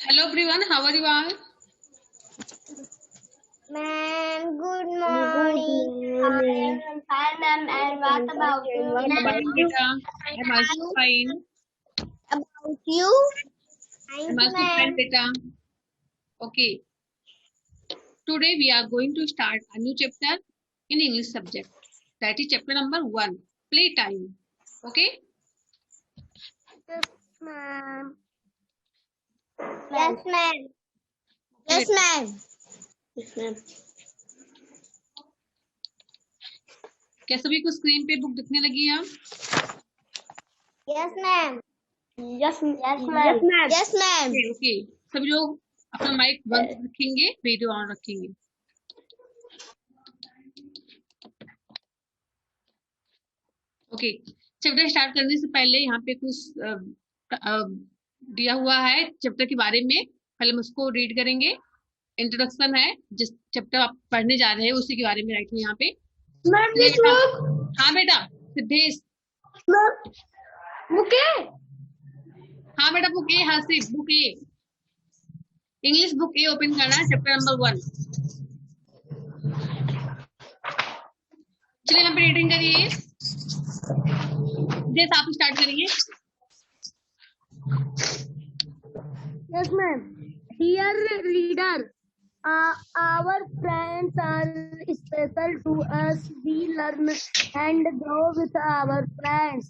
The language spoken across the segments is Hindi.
Hello everyone, how are you all? Ma'am, good Good morning. I morning. am fine, ma'am. And what about you? What I'm about fine, you? beta. I'm also fine. About you? I'm Thank you, also fine, ma'am. beta. Okay, today we are going to start a new chapter in English subject. That is chapter number 1, playtime. Okay, Yes, ma'am. Yes, ma'am. okay Yes, beta. ma'am. Yes, ma'am. क्या सभी को स्क्रीन पे बुक दिखने लगी है? Yes, ma'am. Yes, Yes, yes, ma'am. ma'am. Yes, ma'am. Okay, सभी लोग अपना माइक बंद रखेंगे, वीडियो ऑन रखेंगे. ओके, चैप्टर स्टार्ट करने से पहले यहाँ पे कुछ दिया हुआ है चैप्टर के बारे में. पहले हम उसको रीड करेंगे. इंट्रोडक्शन है, जिस चैप्टर आप पढ़ने जा रहे हैं उसी के बारे में राइट है यहाँ पे. Ma'am, चलिए this बेटा. book. हाँ बेटा सिद्धेश. Ma'am, okay. हाँ बेटा बुक ए, हासिफ बुक ए, इंग्लिश बुक ए ओपन करना है, चैप्टर नंबर 1. चलिए यहाँ पे रीडिंग करिए. जैसे आप स्टार्ट करिए. Yes, ma'am. Dear reader, our friends are special to us. We learn and grow with our friends.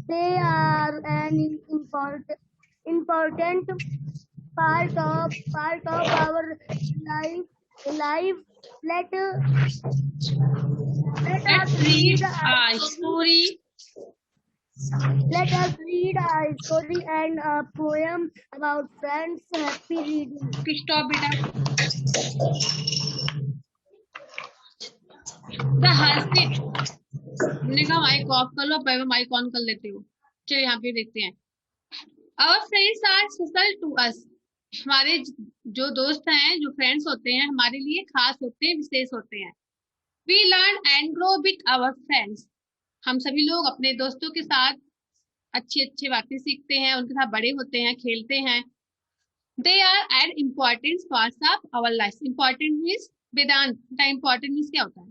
They are an important part of our life. Let Let's us read read a story. Let us read a story and a poem about friends. Happy reading. Stop बेटा. द हासिफ, हमने कहा माइक ऑफ कर लो, पहले माइक ऑन कर लेते हो. चलिए यहाँ पे देखते हैं. Our friends are special to us. हमारे जो दोस्त हैं, जो फ्रेंड्स होते हैं, हमारे लिए खास होते हैं, विशेष होते हैं. We learn and grow with our friends. हम सभी लोग अपने दोस्तों के साथ अच्छी अच्छी बातें सीखते हैं, उनके साथ बड़े होते हैं, खेलते हैं. They are an important part of our life. Important means वेदांत का important means क्या होता है?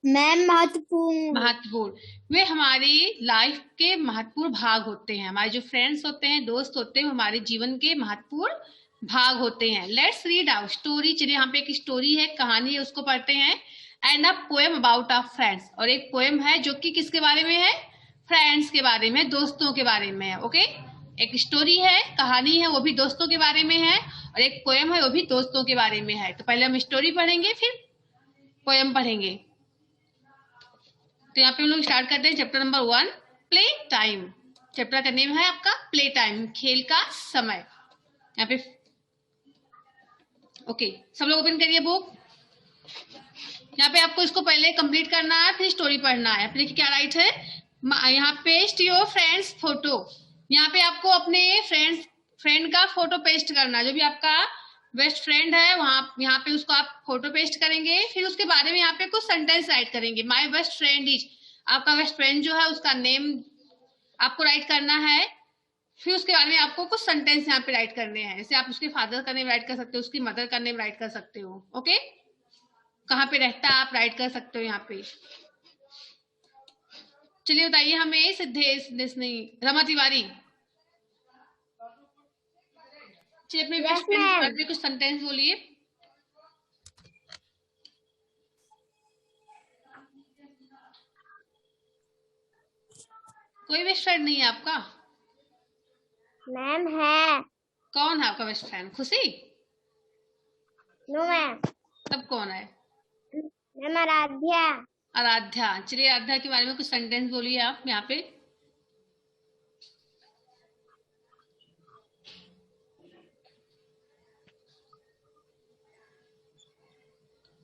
मैम महत्वपूर्ण महत्वपूर्ण. वे हमारी लाइफ के महत्वपूर्ण भाग होते हैं. हमारे जो फ्रेंड्स होते हैं, दोस्त होते हैं, वो हमारे जीवन के महत्वपूर्ण भाग होते हैं. Let's read out story. चलिए यहाँ पे एक स्टोरी है, कहानी है, उसको पढ़ते हैं. And a poem about our friends. और एक पोएम है जो कि किसके बारे में है? फ्रेंड्स के बारे में, दोस्तों के बारे में है. ओके, एक स्टोरी है, कहानी है, वो भी दोस्तों के बारे में है, और एक पोएम है, वो भी दोस्तों के बारे में है. तो पहले हम स्टोरी पढ़ेंगे, फिर पोएम पढ़ेंगे. तो यहाँ पे हम लोग स्टार्ट करते हैं chapter number 1, play time. Chapter का नेम है आपका प्ले टाइम, खेल का समय. यहाँ पे ओके, सब लोग ओपन करिए बुक. यहाँ पे आपको इसको पहले कंप्लीट करना है, फिर स्टोरी पढ़ना है. फिर देखिए क्या राइट है यहाँ, पेस्ट योर फ्रेंड्स फोटो. यहाँ पे आपको अपने फ्रेंड का फोटो पेस्ट करना है. जो भी आपका बेस्ट फ्रेंड है, वहां यहाँ पे उसको आप फोटो पेस्ट करेंगे. फिर उसके बारे में यहाँ पे कुछ सेंटेंस राइट करेंगे. माय बेस्ट फ्रेंड इज, आपका बेस्ट फ्रेंड जो है उसका नेम आपको राइट करना है. फिर उसके बारे में आपको कुछ सेंटेंस यहाँ पे राइट करने हैं. जैसे आप उसके फादर का नेम राइट कर सकते हो, उसकी मदर का नेम राइट कर सकते हो. ओके, कहाँ पे रहता है आप राइट कर सकते हो यहाँ पे. चलिए बताइए हमें, सिद्धेश नहीं, रमा तिवारी. चलिए अपने बेस्ट फ्रेंड के बारे में कुछ सेंटेंस बोलिए. कोई बेस्ट फ्रेंड नहीं है आपका? मैम है. कौन है आपका best friend? Khushi? No ma'am. तब कौन है? मैम आराध्या. आराध्या. चलिए आराध्या के बारे में कुछ सेंटेंस बोलिए आप यहाँ पे.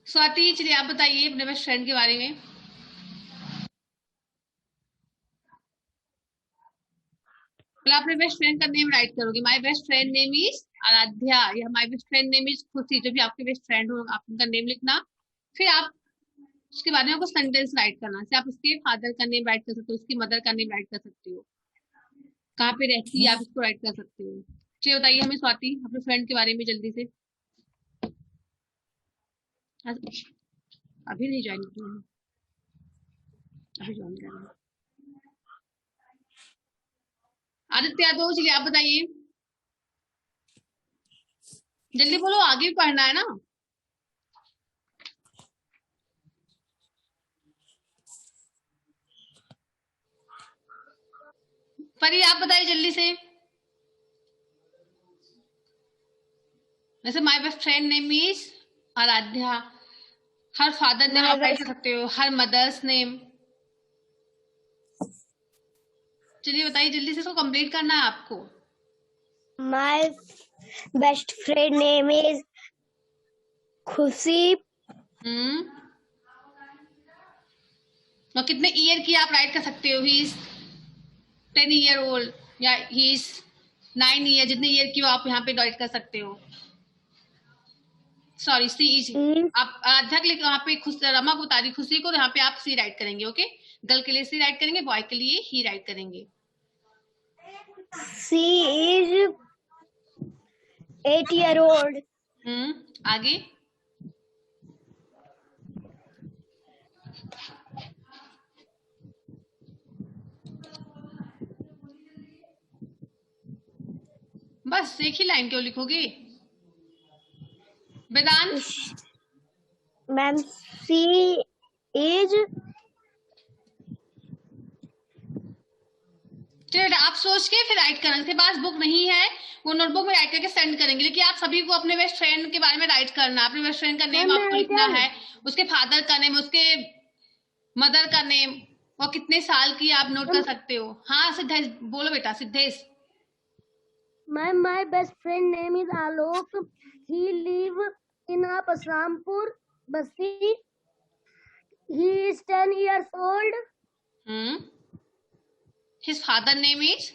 स्वाति, चलिए आप बताइए अपने बेस्ट फ्रेंड के बारे में. पहले अपने बेस्ट फ्रेंड का नेम राइट करोगे. My best friend name is Aaradhya, या my best friend name is Khushi. जो भी आपके बेस्ट फ्रेंड हो, आप उनका नेम लिखना. फिर आप उसके बारे में कुछ सेंटेंस राइट करना. जैसे आप उसके फादर का नेम राइट कर सकते हो, उसकी मदर का नेम राइट कर सकते हो. कहाँ पे रहती है, आप इसको राइट कर सकते हो। चलिए बताइए हमें स्वाति अपने फ्रेंड के बारे में जल्दी से। अभी नहीं ज्वाइन किया है, अभी ज्वाइन कर रहे हैं। आदित्य यादव, चलिए आप बताइए, जल्दी बोलो, आगे भी पढ़ना है ना। परी आप बताइए जल्दी से। वैसे my best friend name is Aaradhya. Her father name My आप राइट best कर सकते हो, हर मदर्स नेम। चलिए बताइए जल्दी से, इसको कंप्लीट करना है आपको। my best friend name is खुशी। और कितने ईयर की आप राइट कर सकते हो, ही इज 10 year old या ही इज 9 year, जितने ईयर की हो आप यहाँ पे राइट कर सकते हो। सॉरी सी इज, आप आराध्या के लिए वहाँ पे रमा को बता रही, खुशी को यहाँ पे आप सी राइट करेंगे। ओके, गर्ल के लिए सी राइट करेंगे, बॉय के लिए ही राइट करेंगे। She is 8 year old. आगे। बस एक ही लाइन क्यों लिखोगे वेदांत? Ma'am, she is चलिए आप सोच के फिर राइट करना, जिसके पास बुक नहीं है वो नोटबुक में राइट करके सेंड करेंगे, लेकिन आप सभी को अपने बेस्ट फ्रेंड के बारे में राइट करना। अपने बेस्ट फ्रेंड का नेम आपको लिखना है, उसके फादर का नेम, उसके मदर का नेम, और कितने साल की आप नोट कर सकते हो। हाँ सिद्धेश बोलो बेटा, Siddhesh. My best friend name is Alok. He live in Pasrampur, Basti. He is 10 years old. His father name is?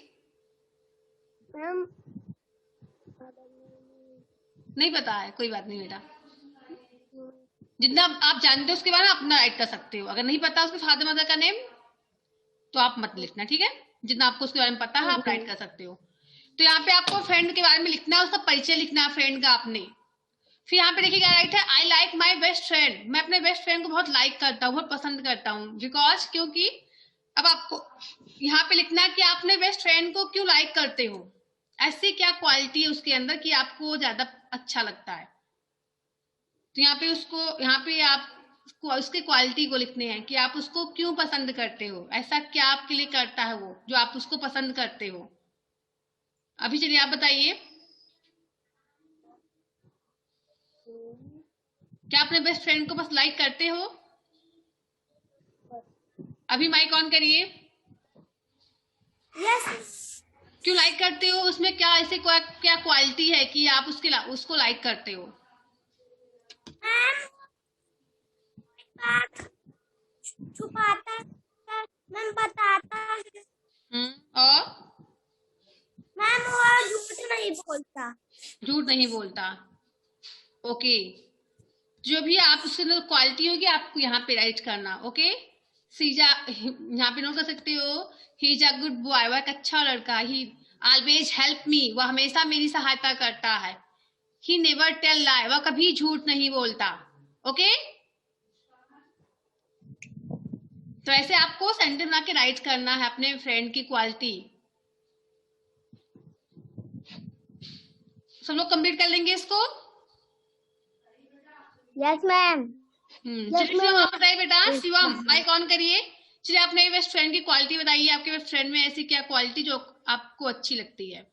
Ma'am, नहीं पता है, कोई बात नहीं बेटा, जितना आप जानते हो उसके बारे में अपना राइट कर सकते हो। अगर नहीं पता उसके फादर मदर का नेम तो आप मत लिखना, ठीक है। जितना आपको उसके बारे में पता है आप राइट कर सकते हो। तो यहाँ पे आपको फ्रेंड के बारे में लिखना है, उसका परिचय लिखना है फ्रेंड का आपने। फिर यहाँ पे देखिए क्या राइट है, I like my best friend. मैं अपने बेस्ट फ्रेंड को बहुत लाइक करता हूँ, बहुत पसंद करता हूँ, बिकॉज क्योंकि अब आपको यहाँ पे लिखना है कि आप अपने बेस्ट फ्रेंड को क्यों लाइक करते हो, ऐसी क्या क्वालिटी है उसके अंदर कि आपको ज्यादा अच्छा लगता है। तो यहाँ पे उसको, यहाँ पे आप उसके क्वालिटी को लिखने हैं कि आप उसको क्यों पसंद करते हो, ऐसा क्या आपके लिए करता है वो जो आप उसको पसंद करते हो। अभी चलिए आप बताइए, क्या अपने बेस्ट फ्रेंड को बस लाइक करते हो? अभी माइक ऑन करिए। yes. क्यों लाइक करते हो, उसमें क्या ऐसे क्या क्वालिटी है कि आप उसको लाइक करते हो? छुपाता है, मैम बताता है। और मैम वो झूठ नहीं बोलता। झूठ नहीं बोलता। ओके, जो भी आप उसके अंदर क्वालिटी होगी आपको यहाँ पे राइट करना। ओके, सीजा यहाँ पे नोट कर सकते हो, he is a good boy, वह एक अच्छा लड़का। ही ऑलवेज हेल्प मी, वह हमेशा मेरी सहायता करता है। ही नेवर टेल लाई, वह कभी झूठ नहीं बोलता। ओके, तो ऐसे आपको सेंटेंस बना के राइट करना है अपने फ्रेंड की क्वालिटी। सब लोग कंप्लीट कर लेंगे इसको? Yes ma'am. चलिए शिवम आप बताइए बेटा, शिवम माइक ऑन करिए। चलिए अपने बेस्ट फ्रेंड की क्वालिटी बताइए, आपके बेस्ट फ्रेंड में ऐसी क्या क्वालिटी जो आपको अच्छी लगती है।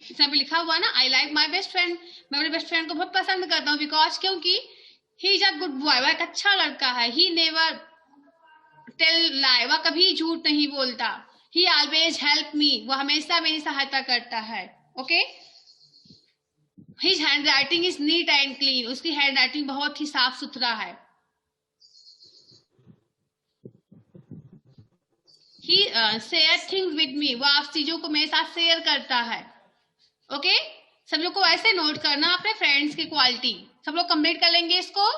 इसमें भी लिखा हुआ ना, I like my best friend, मैं अपने बेस्ट फ्रेंड को बहुत पसंद करता हूँ, बिकॉज क्योंकि he is a good boy, वह एक अच्छा लड़का है। ही नेवर टेल लाई, वह कभी झूठ नहीं बोलता। ही ऑलवेज हेल्प मी, वह हमेशा मेरी सहायता करता है। Okay, his hand writing is neat and clean, उसकी हैंड राइटिंग बहुत ही साफ सुथरा है। ही शेयर थिंग्स विद मी, वह आप चीजों को मेरे साथ शेयर करता है। ओके, सब लोग को ऐसे नोट करना अपने फ्रेंड्स की क्वालिटी। सब लोग कंप्लीट कर लेंगे इसको?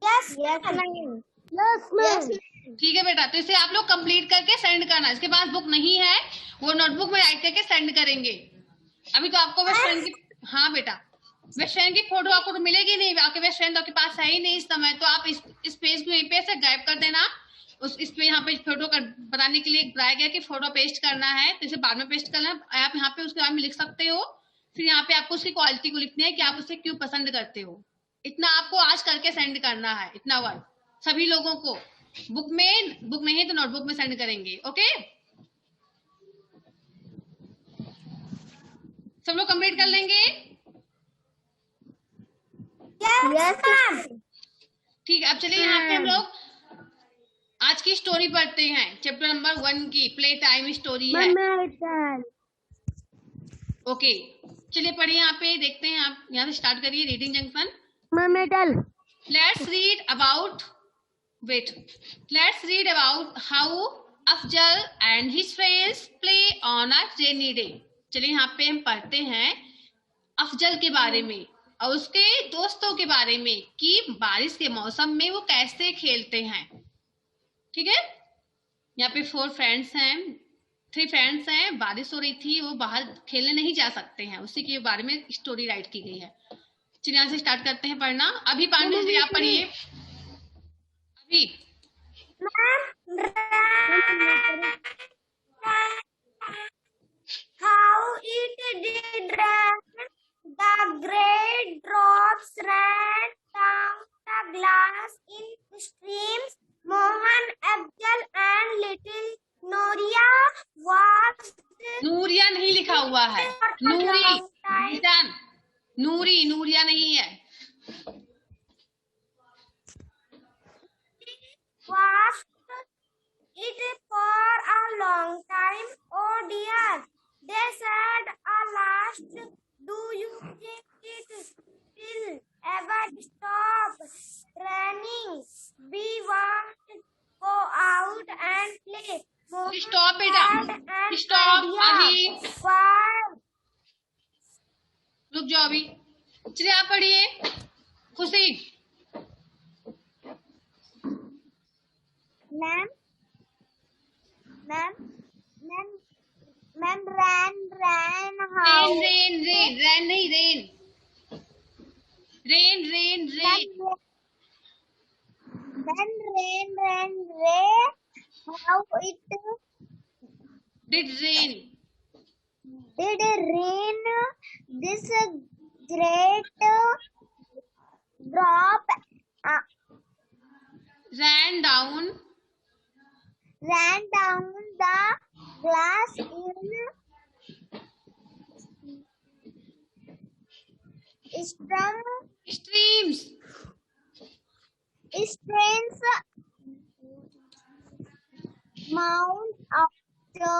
Yes Yes, ma'am. Yes, ma'am. ठीक है बेटा, तो इसे आप लोग कंप्लीट करके सेंड करना। इसके पास बुक नहीं है वो नोटबुक में राइट करके सेंड करेंगे। अभी तो आपको बेस्ट फ्रेंड की, हाँ बेटा, बेस्ट फ्रेंड की फोटो आपको तो मिलेगी नहीं, आपके बेस्ट फ्रेंड आपके पास है ही नहीं इस समय, तो आप इस पेज को यहीं पे से गायब कर देना। इस पे यहाँ पे फोटो कर बताने के लिए बताया गया कि फोटो पेस्ट करना है, तो इसे बाद में पेस्ट करना है। आप यहाँ पे उसके बाद में लिख सकते हो। फिर यहाँ पे आपको उसकी क्वालिटी को लिखना है कि आप उसे क्यों पसंद करते हो। इतना आपको आज करके सेंड करना है, इतना वर्क सभी लोगों को। बुक नहीं है तो नोटबुक में सेंड करेंगे। ओके, सब लोग कंप्लीट कर लेंगे। Yes, ma'am. ठीक है, अब चलिए यहाँ पे हम लोग आज की स्टोरी पढ़ते हैं। चैप्टर नंबर 1 की प्ले टाइम स्टोरी है। ओके, चलिए पढ़िए। यहाँ पे देखते हैं, आप यहाँ से स्टार्ट करिए। Reading junction. Let's read about how Afjal and his friends play on a rainy day. चलिए यहाँ पे हम पढ़ते हैं अफजल के बारे में और उसके दोस्तों के बारे में कि बारिश के मौसम में वो कैसे खेलते हैं। ठीक है, यहाँ पे 3 फ्रेंड्स हैं। बारिश हो रही थी, वो बाहर खेलने नहीं जा सकते हैं, उसी के बारे में स्टोरी राइट की गई है। चलिए यहाँ से स्टार्ट करते हैं पढ़ना। अभी पांडे आप पढ़िए। अभी How it did rain, the great drops ran down the glass in streams. Mohan, Afzal and little Noria watched. Nooria नहीं लिखा हुआ है, नूरिया नहीं है। Watched it for a long time. Oh dear, they said at last, do you think it will ever stop raining? We want to go out and play. Stop बेटा, स्टॉप। अभी रुक जाओ, अभी चलिए आप पढ़िए। खुशी मैम रैन हाउ रेन नहीं, rain how it did rain this great drop ran down the glass in streams Mount after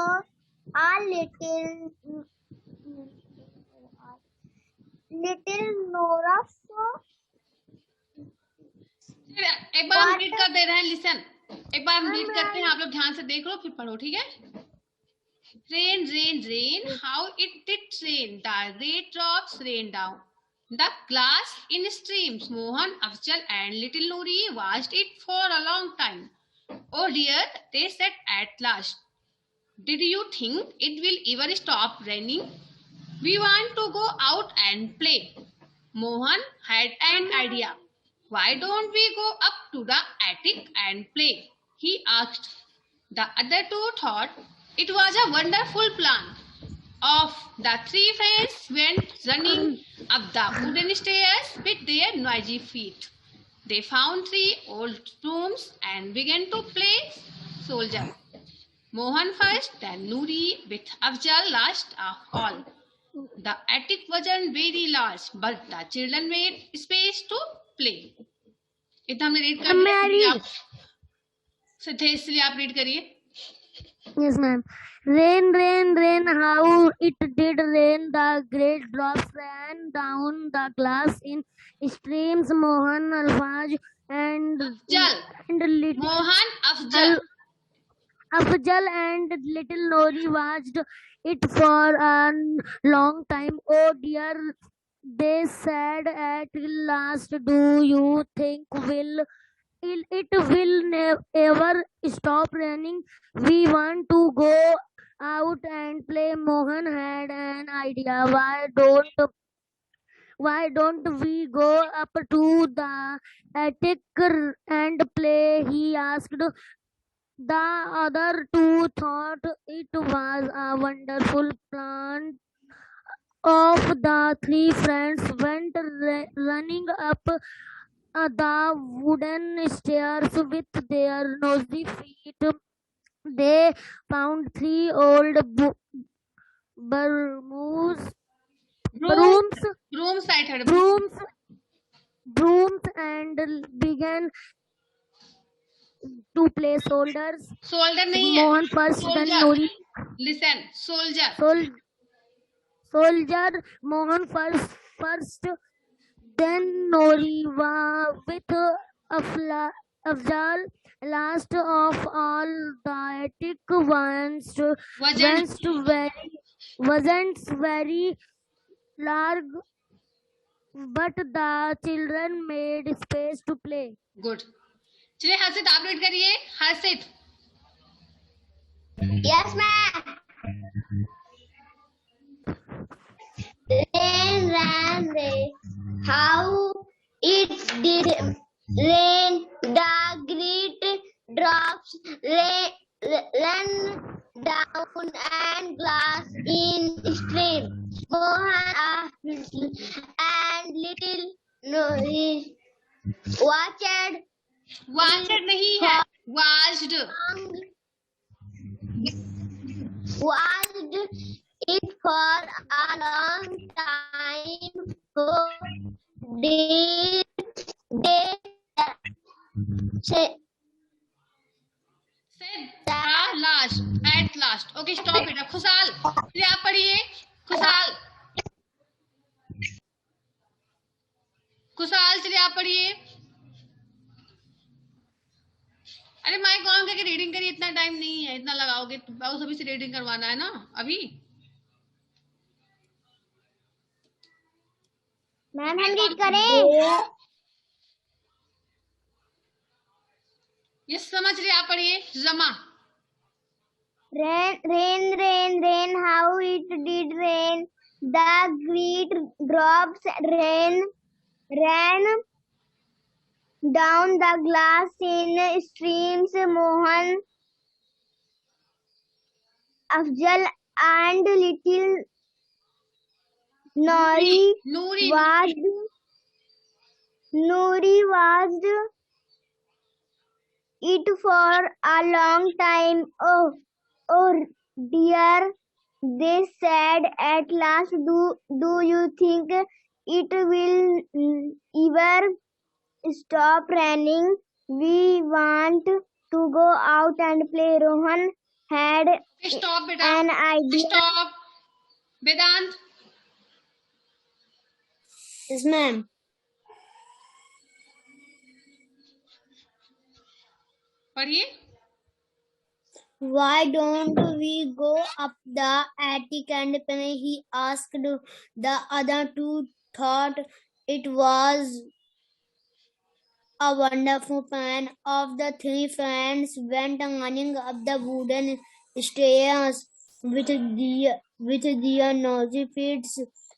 a little Nora. एक बार हम रीड कर दे रहे हैं, लिसन। एक बार हम रीड करते हैं, आप लोग ध्यान से देख लो फिर पढ़ो। ठीक है। Rain, how it did rain. The great drops rain down the glass in streams. Mohan, Afzal and little Noori watched it for a long time. Oh dear, they said at last, did you think it will ever stop raining? We want to go out and play. Mohan had an idea. Why don't we go up to the attic and play? He asked. The other 2 thought it was a wonderful plan. Off the 3 friends went running up the wooden stairs with their noisy feet. They found 3 old rooms and began to play soldier. Mohan first, then Noori with Afzal last of all. The attic wasn't very large, but the children made space to play. इतना हमने रीड कर लिया। इसलिए आप रीड करिए। Yes, ma'am. Rain, how it did rain. The great drops ran down the glass in streams. Mohan, Afzal and Afzal and little Noori watched it for a long time. Oh dear, they said at last, do you think we'll it will never stop raining. We want to go out and play. Mohan had an idea. Why don't we go up to the attic and play? He asked. The other two thought it was a wonderful plan. Of the three friends went running up the wooden stairs with their nosy feet. They found three old brooms, Broom, brooms, brooms, I heard. brooms, brooms, and began to play soldiers. Soldier नहीं है. Mohan first, then Soldier. Nori. Listen, soldier. Soldier Mohan first, then Noriva with Afzal. Last of all, the attic wasn't very large, but the children made space to play. Good. चलिए हर्षित आप रीड करिए. हर्षित. Yes, ma'am. Rain, rain, rain. How it did rain. The great drops ran down and glass in stream. Mohan and little Nori Watched नहीं है. Watched. watched it for a long time. Did they say Said last. At last. Okay, stop it. Khushal. चलिए आप पढ़िए. खुशाल. खुशाल चलिए आप पढ़िए. अरे माइक ऑन करके रीडिंग करिए. इतना टाइम नहीं है. इतना लगाओगे तो सभी से रीडिंग करवाना है ना अभी. मैम हम रीड करें. ये समझ रही आप पढ़िए. जमा. Rain, rain, rain, rain, how it did rain. The great drops ran down the glass in streams. Mohan, Afzal and little Nori Noori. watched it for a long time. Oh dear, they said at last. Do you think it will ever stop raining? We want to go out and play. Rohan had Stop बेटा. an idea. Stop. Vedanta. Yes, ma'am. पढ़िए. Why don't we go up the attic and play? He asked. The other two thought it was a wonderful plan. Of the three friends went running up the wooden stairs with their nosy feet.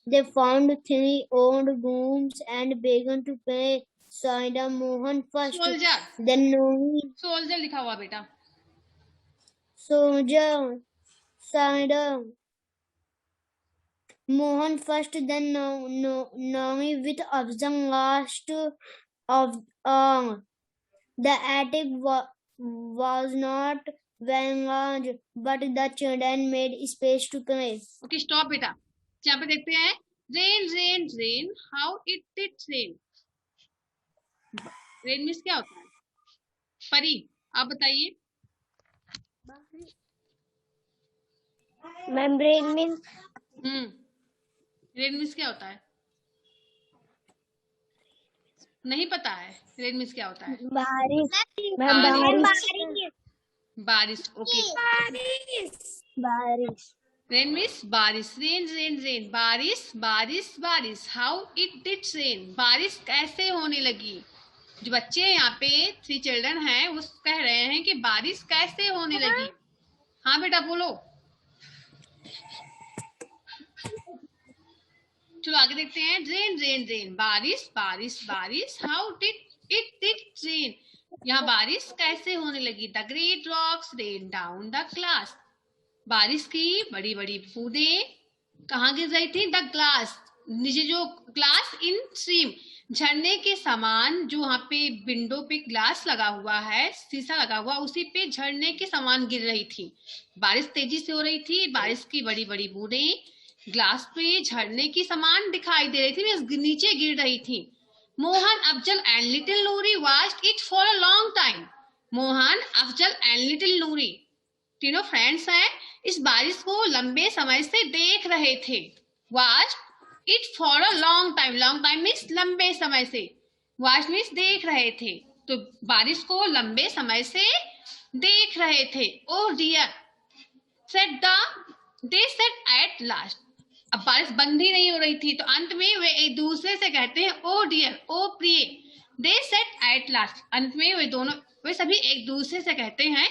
They found three old brooms and began to play. Soldier Mohan first, Soldier. then Nori. Soldier लिखा हुआ बेटा. Soldier, Mohan first, then Nori with Afzal last of all. The attic was not very large, but the children made space to play. Okay, stop बेटा. यहाँ पे देखते हैं. Rain, rain, rain. How it did rain. Rain means क्या होता है? परी आप बताइए. Ma'am, rain means rain means क्या होता है? नहीं पता है. रेन मीन्स क्या होता है? बारिश. बारिश. ओके. बारिश. रेन मीन्स बारिश. Rain rain rain. बारिश बारिश बारिश. How it did rain. बारिश कैसे होने लगी. जो बच्चे यहाँ पे 3 चिल्ड्रन हैं वो कह रहे हैं कि बारिश कैसे होने लगी। हाँ बेटा बोलो। चलो आगे देखते हैं। रेन रेन रेन, बारिश बारिश बारिश। हाउ डिड इट रेन, यहाँ बारिश कैसे होने लगी। The great drops rain down the class, बारिश की बड़ी बड़ी बूंदें कहाँ गिर रही थी। द ग्लास, नीचे जो ग्लास इन स्ट्रीम, झरने के समान, जो वहाँ पे विंडो पे ग्लास लगा हुआ है, शीशा लगा हुआ, उसी पे झरने के समान गिर रही थी। बारिश तेजी से हो रही थी, बारिश की बड़ी बड़ी बूंदें ग्लास पे झरने की समान दिखाई दे रही थी, नीचे गिर रही थी। Mohan, Afzal and little Noori watched it for a long time, Mohan, Afzal and little Noori, तीनों फ्रेंड्स हैं, इस बारिश को लंबे समय से देख रहे थे। Watched it for a long time, long time means लंबे समय से, वॉच मीन्स देख रहे थे, तो बारिश को लंबे समय से देख रहे थे। Oh dear said they said at last, अब बारिश बंद ही नहीं हो रही थी, तो अंत में वे एक दूसरे से कहते हैं ओ डियर, ओ प्रिय। दे सेड एट लास्ट, अंत में वे सभी एक दूसरे से कहते हैं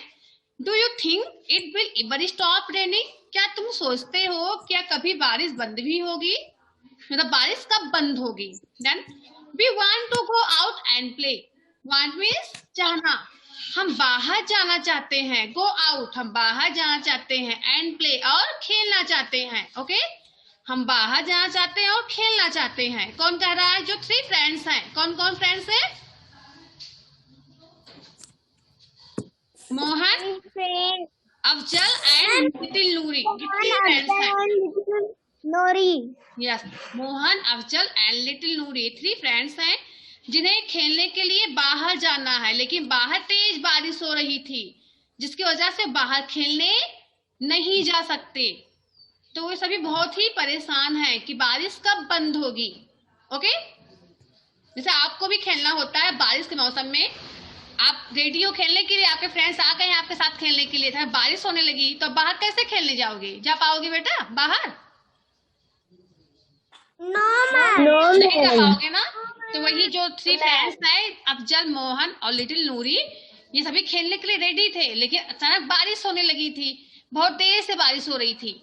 do you think it will ever stop raining, क्या तुम सोचते हो क्या कभी बारिश बंद भी होगी, मतलब बारिश कब बंद होगी। Then we want to go out and play, want means चाहना, हम बाहर जाना चाहते हैं, गो आउट हम बाहर जाना चाहते हैं, एंड प्ले और खेलना चाहते हैं। ओके, हम बाहर जाना चाहते हैं और खेलना चाहते हैं। कौन कह रहा है, जो 3 फ्रेंड्स हैं, कौन कौन फ्रेंड्स हैं। मोहन, अफजल एंड लिटिल नूरी, कितने फ्रेंड्स हैं। Noori, yes, Mohan, Afzal and little Noori 3 friends हैं जिन्हें खेलने के लिए बाहर जाना है, लेकिन बाहर तेज बारिश हो रही थी जिसकी वजह से बाहर खेलने नहीं जा सकते, तो वे सभी बहुत ही परेशान हैं कि बारिश कब बंद होगी। ओके, जैसे आपको भी खेलना होता है बारिश के मौसम में, आप रेडी हो खेलने के लिए, आपके फ्रेंड्स आ गए आपके साथ खेलने के लिए, था बारिश होने लगी तो बाहर कैसे खेलने जाओगे, जा पाओगे बेटा बाहर, नहीं जा पाओगे ना। तो वही जो 3 फ्रेंड्स हैं, अफजल, मोहन और लिटिल नूरी, ये सभी खेलने के लिए रेडी थे, लेकिन अचानक बारिश होने लगी थी, बहुत देर से बारिश हो रही थी,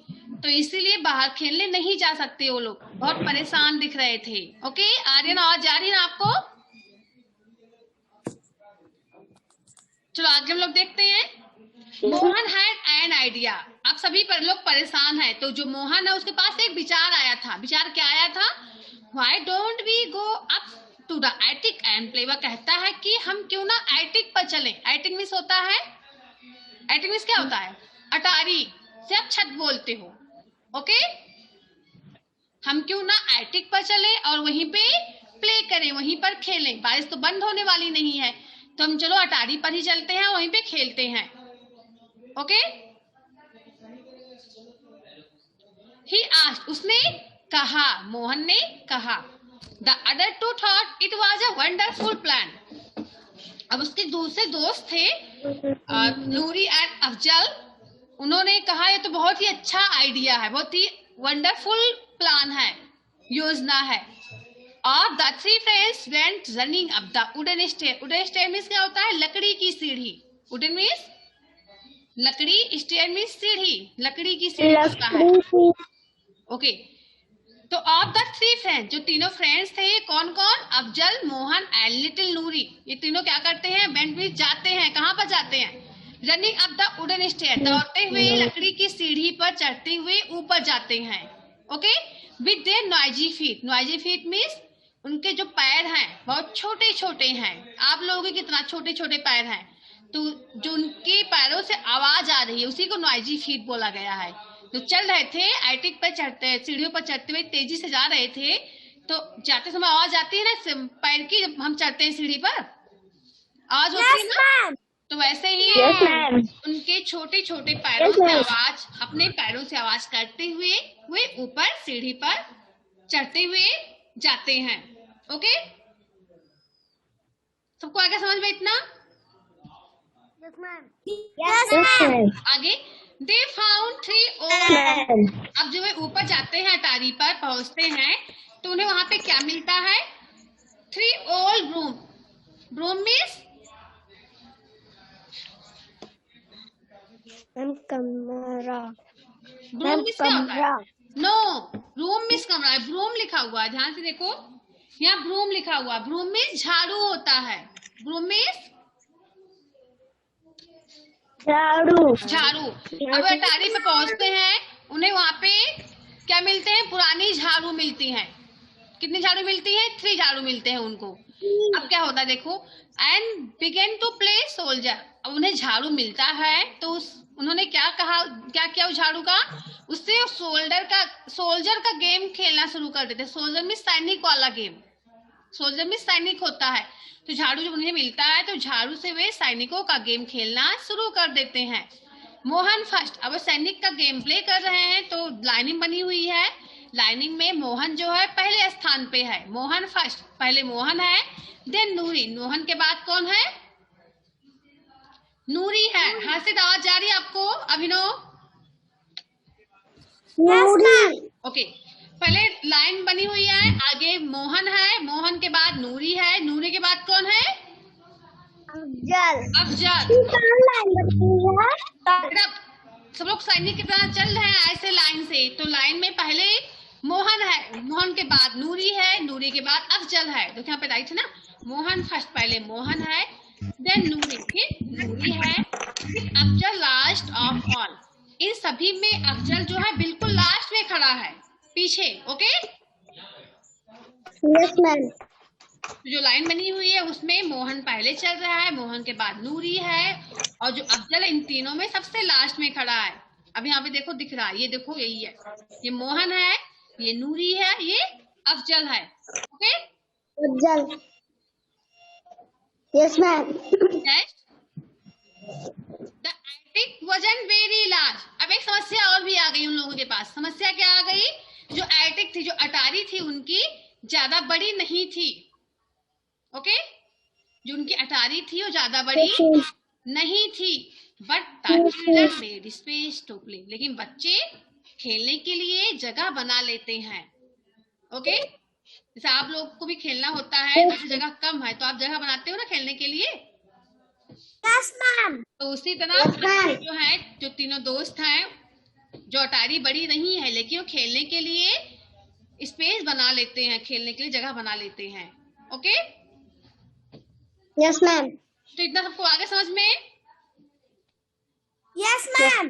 तो इसीलिए बाहर खेलने नहीं जा सकते, वो लोग बहुत परेशान दिख रहे थे। ओके, आर्यन आवाज आ रही है ना आपको। चलो आगे हम लोग देखते हैं। मोहन हैड एन आइडिया, अब सभी पर लोग परेशान हैं, तो जो मोहन है उसके पास एक विचार आया था। विचार क्या आया था, why don't we go up to the attic and play, वह कहता है कि हम क्यों ना एटिक पर चलें। एटिक मीन्स होता है, एटिक मीन्स क्या होता है, अटारी से आप छत बोलते हो। ओके, हम क्यों ना एटिक पर चले और वहीं पे प्ले करें, वहीं पर खेलें, बारिश तो बंद होने वाली नहीं है, तो हम चलो अटारी पर ही चलते हैं, वहीं पे खेलते हैं। ओके, ही आस्क्ड, उसने कहा, मोहन ने कहा। The other 2 thought it was a wonderful plan, अब उसके दूसरे दोस्त थे नूरी एंड अफजल, उन्होंने कहा ये तो बहुत ही अच्छा आइडिया है, बहुत ही वंडरफुल प्लान है, योजना है। और the 3 friends went running up the wooden stair, wooden stair means क्या होता है, लकड़ी की सीढ़ी, वुडन मीन्स लकड़ी, स्टेयर मीन्स सीढ़ी, लकड़ी की सीढ़ी होता है। ओके, तो ऑफ द 3 फ्रेंड्स, जो तीनों फ्रेंड्स थे, कौन कौन, अफजल, मोहन एंड लिटिल नूरी, ये तीनों क्या करते हैं, वेंट मीन्स जाते हैं, कहाँ पर जाते हैं, running up the wooden stair, दौड़ते हुए लकड़ी की सीढ़ी पर चढ़ते हुए ऊपर जाते हैं। Okay, with their noisy feet, noisy feet means उनके जो पैर हैं बहुत छोटे छोटे हैं, आप लोगों के कितना छोटे छोटे पैर हैं, तो जो उनके पैरों से आवाज आ रही है उसी को नॉइजी फीट बोला गया है। तो चल रहे थे एटिक पर चढ़ते, सीढ़ियों पर चढ़ते हुए तेजी से जा रहे थे, तो जाते समय आवाज आती है ना पैर की, जब हम चढ़ते हैं सीढ़ी पर आवाज होती है ना, तो वैसे ही उनके छोटे छोटे पैरों से आवाज, अपने पैरों से आवाज करते हुए वे ऊपर सीढ़ी पर चढ़ते हुए जाते हैं। ओके, सबको आगे समझ में इतना। आगे दे फाउंड 3 ओल्ड, अब जब वे ऊपर जाते हैं अटारी पर पहुंचते हैं तो उन्हें वहां पे क्या मिलता है, 3 old room, broom means ma'am कमरा। ब्रूम मीन्स क्या होता है? नो, ब्रूम मीन्स कमरा। ब्रूम लिखा हुआ है, ध्यान से देखो, यहाँ ब्रूम लिखा हुआ। ब्रूम मीन्स झाड़ू होता है। ब्रूम मीन्स झाड़ू। झाड़ू। अब अटारी पे पहुंचते हैं, उन्हें वहां पे क्या मिलते हैं? पुरानी झाड़ू मिलती हैं। कितनी झाड़ू मिलती है? 3 झाड़ू मिलते हैं उनको। अब क्या होता है देखो, and began to play soldier. अब उन्हें झाड़ू मिलता है तो उन्होंने क्या कहा, क्या किया उस झाड़ू का? उससे सोल्जर का गेम खेलना शुरू कर देते। सोल्जर में सैनिक वाला गेम, सोल्जर में सैनिक होता है। तो झाड़ू जब उन्हें मिलता है तो झाड़ू से वे सैनिकों का गेम खेलना शुरू कर देते हैं। मोहन फर्स्ट। अब सैनिक का गेम प्ले कर रहे हैं तो लाइनिंग बनी हुई है। लाइनिंग में मोहन जो है पहले स्थान पे है। मोहन फर्स्ट, पहले मोहन है, देन नूरी। मोहन के बाद कौन है? नूरी है। हासिद आवाज जा रही है आपको? अभिनव? ओके, पहले लाइन बनी हुई है, आगे मोहन है, मोहन के बाद नूरी है, नूरी के बाद कौन है? अफजल। सब लोग सैनिक की तरह चल रहे हैं ऐसे लाइन से। तो लाइन में पहले मोहन है, मोहन के बाद नूरी है, नूरी के बाद अफजल है। तो यहाँ पे राइट है ना, मोहन फर्स्ट, पहले मोहन है, देन नूरी, फिर नूरी है, फिर अफजल लास्ट ऑफ ऑल। इन सभी में अफजल जो है बिल्कुल लास्ट में खड़ा है, पीछे। Okay, yes ma'am. जो लाइन बनी हुई है उसमें मोहन पहले चल रहा है, मोहन के बाद नूरी है, और जो अफजल इन तीनों में सबसे लास्ट में खड़ा है। अब यहाँ पे देखो, दिख रहा है, ये देखो, यही है, ये मोहन है, ये नूरी है, ये अफजल है। Okay, Afzal. Yes ma'am. Next, the attic वजन वेरी लार्ज। अब एक समस्या और भी आ गई उन लोगों के पास। समस्या क्या आ गई? जो एटिक थी, जो अटारी थी, उनकी ज्यादा बड़ी नहीं थी। ओके, जो उनकी अटारी थी वो ज्यादा बड़ी नहीं थी। But children made space to play. लेकिन बच्चे खेलने के लिए जगह बना लेते हैं। ओके, जैसे आप लोग को भी खेलना होता है, अगर जगह कम है तो आप जगह बनाते हो ना खेलने के लिए। Yes ma'am. तो उसी तरह बच्चे जो है, जो तीनों दोस्त हैं, जो अटारी बड़ी नहीं है लेकिन वो खेलने के लिए स्पेस बना लेते हैं, खेलने के लिए जगह बना लेते हैं। Okay, yes ma'am. तो इतना सबको आगे समझ में? Yes ma'am.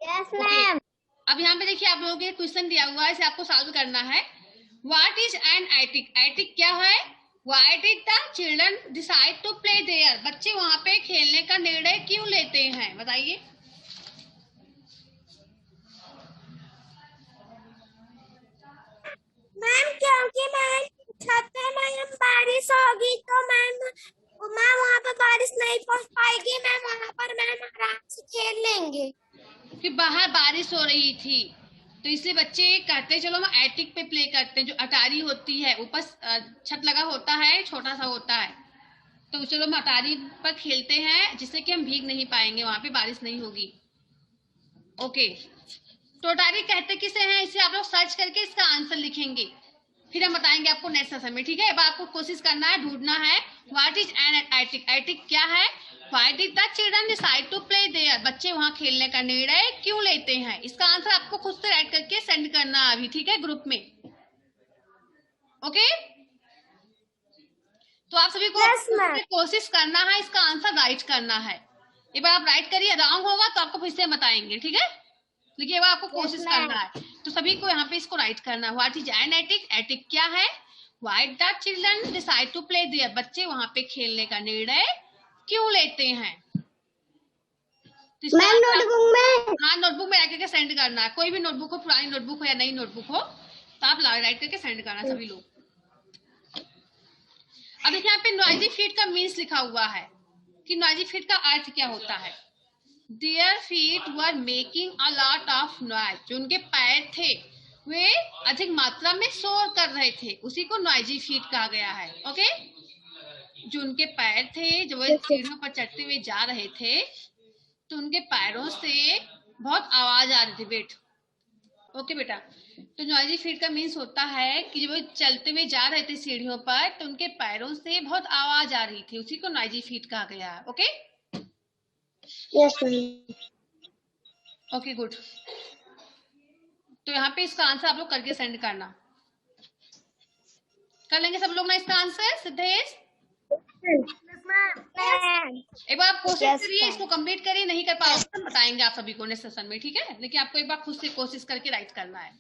Yes ma'am. अब यहाँ पे देखिए, आप लोगों के क्वेश्चन दिया हुआ है, इसे आपको सॉल्व करना है। What is an attic? Attic क्या है? Why did the children decide to play there? बच्चे वहां पे खेलने का निर्णय क्यों लेते हैं, बताइए। मैम क्योंकि मैम छत पे मैम बारिश होगी तो मैम वहाँ पर बारिश नहीं पहुँच पाएगी मैम, वहाँ पर मैम आराम से खेल लेंगे। कि बाहर बारिश हो रही थी तो इसलिए बच्चे कहते हैं चलो हम एटिक पे प्ले करते हैं। जो अटारी होती है, ऊपर छत लगा होता है, छोटा सा होता है, तो चलो हम अटारी पर खेलते हैं जिससे कि हम भीग नहीं पाएंगे, वहां पे बारिश नहीं होगी। ओके, तो अटारी कहते किसे हैं, इसे आप लोग सर्च करके इसका आंसर लिखेंगे, फिर हम बताएंगे आपको नेक्स्ट सेशन में। ठीक है, अब आपको कोशिश करना है, ढूंढना है what is an attic. Attic क्या है? Why did the children decide to play there? बच्चे वहां खेलने का निर्णय क्यों लेते हैं? इसका आंसर आपको खुद से राइट करके सेंड करना है अभी, ठीक है, ग्रुप में। ओके, तो आप सभी को कोशिश करना है, इसका आंसर राइट करना है। एक बार आप राइट करिए, रॉन्ग होगा तो आपको फिर से बताएंगे, ठीक है, लेकिन एक बार आपको कोशिश करना है। तो सभी को यहाँ पे इसको राइट करना है। What is an attic? Attic क्या है? Why the children decide to play there? बच्चे वहां पे खेलने का निर्णय क्यों लेते हैं? मैम नोटबुक में, हाँ, नोटबुक में राइट करके सेंड करना है। कोई भी नोटबुक हो, पुरानी नोटबुक हो या नई नोटबुक हो, तो आप राइट करके सेंड करना सभी लोग। अब देखिए यहाँ पे नॉइजी फीट का मीन्स लिखा हुआ है कि नॉइजी फीट का अर्थ क्या होता है। Their feet were making a lot of noise. जो उनके पैर थे वे अधिक मात्रा में शोर कर रहे थे, उसी को नॉइजी फीट कहा गया है। ओके, जो उनके पैर थे, जो वे सीढ़ियों पर चढ़ते हुए जा रहे थे, तो उनके पैरों से बहुत आवाज आ रही थी। वेट, ओके बेटा, तो नॉइजी फीट का मीन्स होता है कि जब वो चलते हुए जा रहे थे सीढ़ियों पर तो उनके पैरों से बहुत आवाज आ रही थी, उसी को नॉइजी फीट कहा गया है। Okay Yes, ma'am. Okay good. तो यहाँ पे इसका आंसर आप लोग करके सेंड करना। कर लेंगे सब लोग ना इसका आंसर? सिद्धेश एक बार आप कोशिश Yes, करिए, ma'am. इसको कंप्लीट करिए, नहीं कर पाओगे तो बताएंगे आप सभी को नेक्स्ट सेशन में, ठीक है? लेकिन आपको एक बार खुद से कोशिश करके राइट करना है।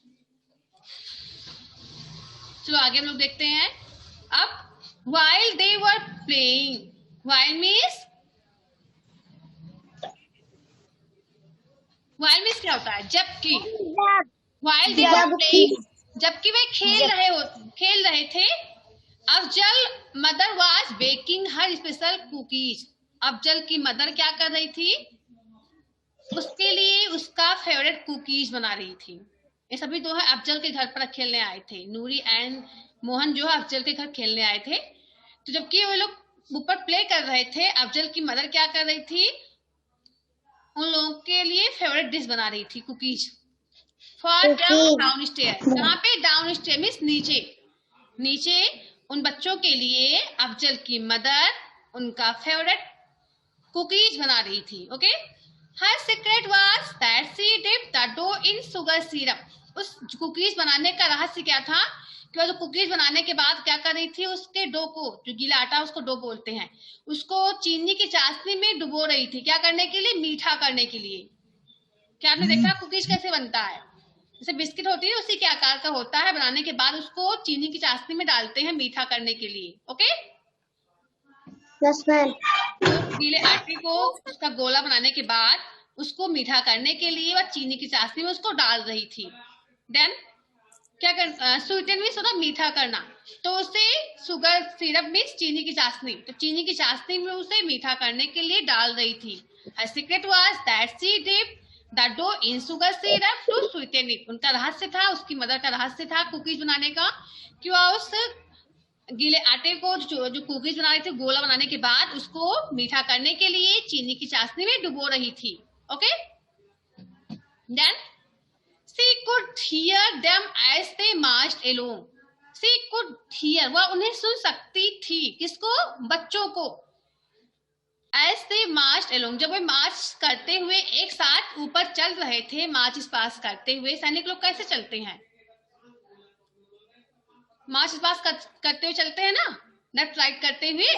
चलो आगे हम लोग देखते हैं। अब while they were playing, while means क्या होता है? जबकि while they were playing, जबकि वे खेल रहे थे। Afzal mother was baking her special cookies, Afzal की मदर क्या कर रही थी? उसके लिए उसका फेवरेट कुकीज बना रही थी। ये सभी जो है अफजल के घर पर खेलने आए थे। नूरी एंड मोहन जो है अफजल के घर खेलने आए थे। तो जबकि वो लोग ऊपर प्ले कर रहे थे, अफजल की मदर क्या कर रही थी? उन लोगों के लिए फेवरेट डिश बना रही थी, कुकीज। फॉर डाउन स्टेयर, यहाँ पे डाउन स्टेयर मीन्स नीचे, नीचे उन बच्चों के लिए अफजल की मदर उनका फेवरेट कुकीज बना रही थी। Okay, her secret was that she dipped the dough in sugar syrup. उस कुकीज बनाने का रहस्य क्या था कि वो जो कुकीज बनाने के बाद क्या कर रही थी? उसके डो को, जो गीला आटा उसको डो बोलते हैं, उसको चीनी की चाशनी में डुबो रही थी। क्या करने के लिए? मीठा करने के लिए। क्या आपने देखा कुकीज कैसे बनता है? जैसे बिस्किट होती है उसी के आकार का होता है, बनाने के बाद उसको चीनी की चाशनी में डालते हैं मीठा करने के लिए। Okay, Yes, ma'am. गीले आटे को उसका गोला बनाने के बाद उसको मीठा करने के लिए वह चीनी की चाशनी में उसको डाल रही थी। देन क्या कर, स्वीटन मीन्स होता मीठा करना, तो उसे शुगर सिरप मीन्स चीनी की चाशनी, तो चीनी की चाशनी में उसे मीठा करने के लिए डाल रही थी। Her secret was that she dipped the dough in sugar syrup to sweeten it. उनका रहस्य था, उसकी मदर का रहस्य था कुकीज बनाने का, कि वह उस गीले आटे को जो कुकीज बना रही थी, गोला बनाने के बाद उसको मीठा करने के लिए चीनी की चाशनी में डुबो रही थी। Okay, then she could hear them as they marched along. She could hear, वह उन्हें सुन सकती थी। किसको? बच्चों को। as they marched along, जब वे मार्च करते हुए एक साथ ऊपर चल रहे थे, मार्च पास करते हुए। सैनिक लोग कैसे चलते हैं? मार्च पास करते हुए चलते हैं ना, लेफ्ट राइट करते हुए।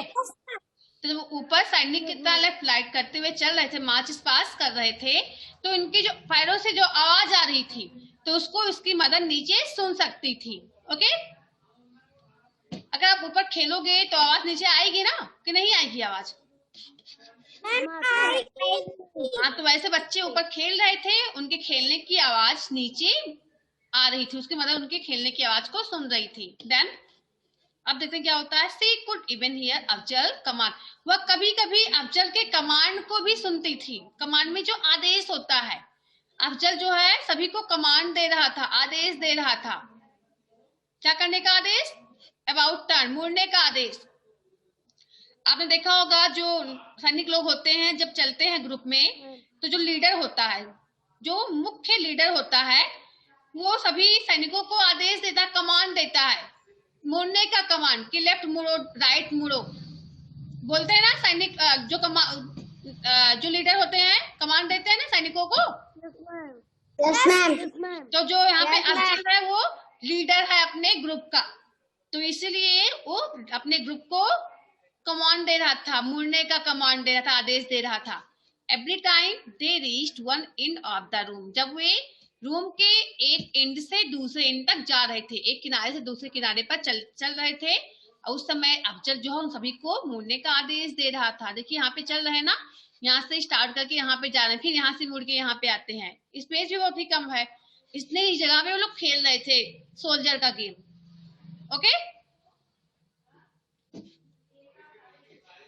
तो जब ऊपर सैनिक कितना लेफ्ट राइट करते हुए चल रहे थे, मार्च पास कर रहे थे, तो इनकी जो पैरों से जो आवाज आ रही थी, तो उसको उसकी मदर नीचे सुन सकती थी। ओके, अगर आप ऊपर खेलोगे तो आवाज नीचे आएगी ना, कि नहीं आएगी आवाज? हाँ, तो वैसे बच्चे ऊपर खेल रहे थे, उनके खेलने की आवाज नीचे आ रही थी, उसकी मदर उनके खेलने की आवाज को सुन रही थी। देन अब देखते हैं क्या होता है। She could even hear Afzal command, वह कभी कभी अफजल के कमांड को भी सुनती थी। कमांड में जो आदेश होता है, अफजल जो है सभी को कमांड दे रहा था, आदेश दे रहा था। क्या करने का आदेश? अबाउट टर्न, मुड़ने का आदेश। आपने देखा होगा जो सैनिक लोग होते हैं जब चलते हैं ग्रुप में, तो जो लीडर होता है, जो मुख्य लीडर होता है, वो सभी सैनिकों को आदेश देता है, कमांड देता है, मुड़ने का कमांड, कि लेफ्ट मुड़ो, राइट मुड़ो, बोलते हैं ना सैनिक। जो लीडर होते हैं कमांड देते हैं ना सैनिकों को। Yes, ma'am. तो जो यहाँ पे Yes, ma'am. अफजल है वो लीडर है अपने ग्रुप का, तो इसलिए वो अपने ग्रुप को कमांड दे रहा था, मुड़ने का कमांड दे रहा था, आदेश दे रहा था। Every time they reached one end of the room, जब वे रूम के एक एंड से दूसरे एंड तक जा रहे थे, एक किनारे से दूसरे किनारे पर चल रहे थे, और उस समय अफजल जो है उन सभी को मुड़ने का आदेश दे रहा था। देखिए यहाँ पे चल रहे हैं ना, यहाँ से स्टार्ट करके यहाँ पे जा रहे हैं, फिर यहाँ से मुड़ के यहाँ पे आते हैं। स्पेस भी बहुत ही कम है, इतने ही जगह पे वो लोग खेल रहे थे सोल्जर का गेम। ओके,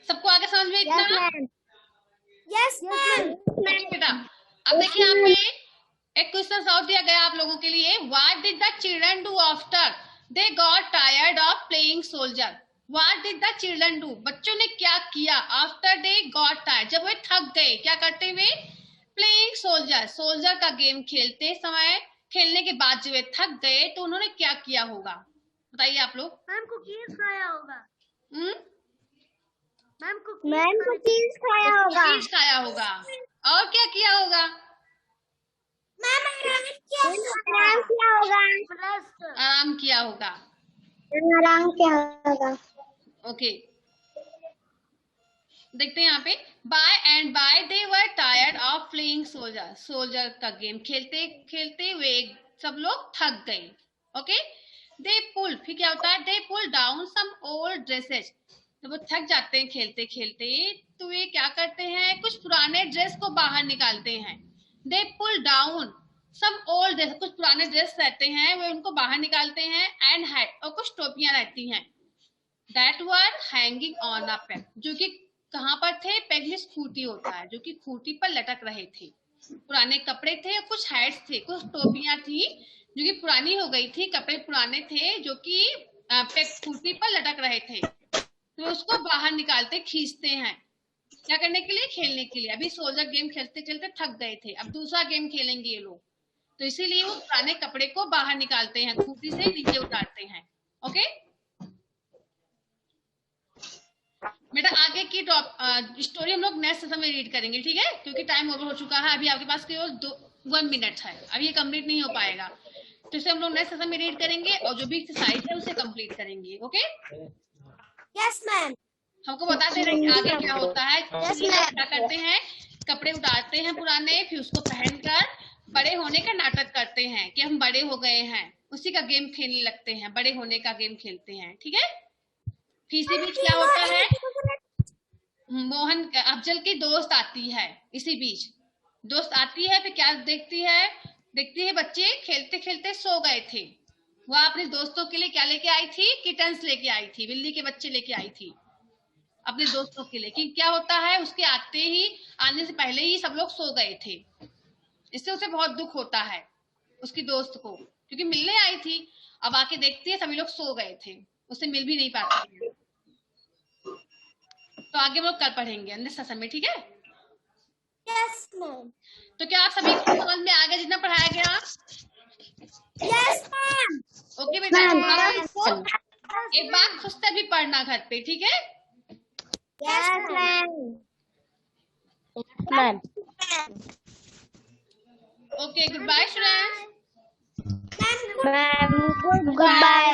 सबको आगे समझ में इतना? Yes, ma'am. ओके बेटा, अब देखिए यहाँ पे एक क्वेश्चन सॉल्व दिया गया आप लोगों के लिए। What did the children do after they got tired of playing soldier? What did the children do? बच्चों ने क्या किया? After they got tired, जब वे थक गए क्या करते हुए? Playing soldier, soldier का गेम खेलते समय खेलने के बाद जब वे थक गए तो उन्होंने क्या किया होगा? बताइए आप लोग। मैम कुकीज खाया होगा। मैम मैम कुकीज खाया होगा। कुकीज खाया होगा। और क्या किया होगा? मैम आराम किया होगा। आराम किया होगा। आराम किया होगा। ओके, देखते हैं यहाँ पे, by they were tired of playing soldier का गेम, खेलते खेलते हुए सब लोग थक गए। ओके, दे पुल, फिर क्या होता है? They pull down some old dresses, तो वो थक जाते हैं खेलते खेलते, तो ये क्या करते हैं? कुछ पुराने ड्रेस को बाहर निकालते हैं। They pull down some old dress, कुछ पुराने ड्रेस रहते हैं वो उनको बाहर निकालते हैं। एंड हैड, और कुछ टोपियां रहती हैं, that were hanging on a peg, जो कि कहाँ पर थे? पेग मींस खूंटी होता है, जो कि खूंटी पर लटक रहे थे। पुराने कपड़े थे, कुछ हैट्स थे, कुछ टोपियां थी जो कि पुरानी हो गई थी, कपड़े पुराने थे जो कि पेग खूंटी पर लटक रहे थे, तो उसको बाहर निकालते, खींचते हैं। क्या करने के लिए? खेलने के लिए। अभी सोल्जर गेम खेलते खेलते थक गए थे, अब दूसरा गेम खेलेंगे ये लोग, तो इसीलिए वो पुराने कपड़े को बाहर निकालते हैं, खूंटी से नीचे उतारते हैं। ओके बेटा, आगे की स्टोरी हम लोग नेक्स्ट सेशन में रीड करेंगे, ठीक है? क्योंकि टाइम ओवर हो चुका है, अभी आपके पास केवल 1 मिनट है, अभी ये कंप्लीट नहीं हो पाएगा, तो इसे हम लोग नेक्स्ट सेशन में रीड करेंगे और जो भी एक्सरसाइज है उसे कंप्लीट करेंगे। Okay, yes ma'am. हमको बताते रहे आगे क्या होता है। क्या करते हैं? कपड़े उतारते हैं पुराने, फिर उसको पहनकर बड़े होने का नाटक करते हैं कि हम बड़े हो गए हैं, उसी का गेम खेलने लगते हैं, बड़े होने का गेम खेलते हैं, ठीक है? फिर इसी बीच क्या होता है? मोहन, अफजल की दोस्त आती है, इसी बीच दोस्त आती है, फिर क्या देखती है बच्चे खेलते खेलते सो गए थे, वह अपने दोस्तों के लिए क्या लेके आई थी? किटन्स लेके आई थी, बिल्ली के बच्चे लेके आई थी अपने दोस्तों के लिए। कि क्या होता है, उसके आने से पहले ही सब लोग सो गए थे, इससे उसे बहुत दुख होता है उसकी दोस्त को, क्योंकि मिलने आई थी, अब आके देखती है सभी लोग सो गए थे, उससे मिल भी नहीं पाती है। तो आगे हम लोग कल पढ़ेंगे नेक्स्ट सेशन में, ठीक है? Yes ma'am. तो क्या आप सभी को समझ में आ गया जितना पढ़ाया गया? Yes ma'am. ओके बेटा, एक बार खुद से भी पढ़ना घर पे, ठीक है? Yes ma'am. Ma'am okay, good bye students. Ma'am good bye.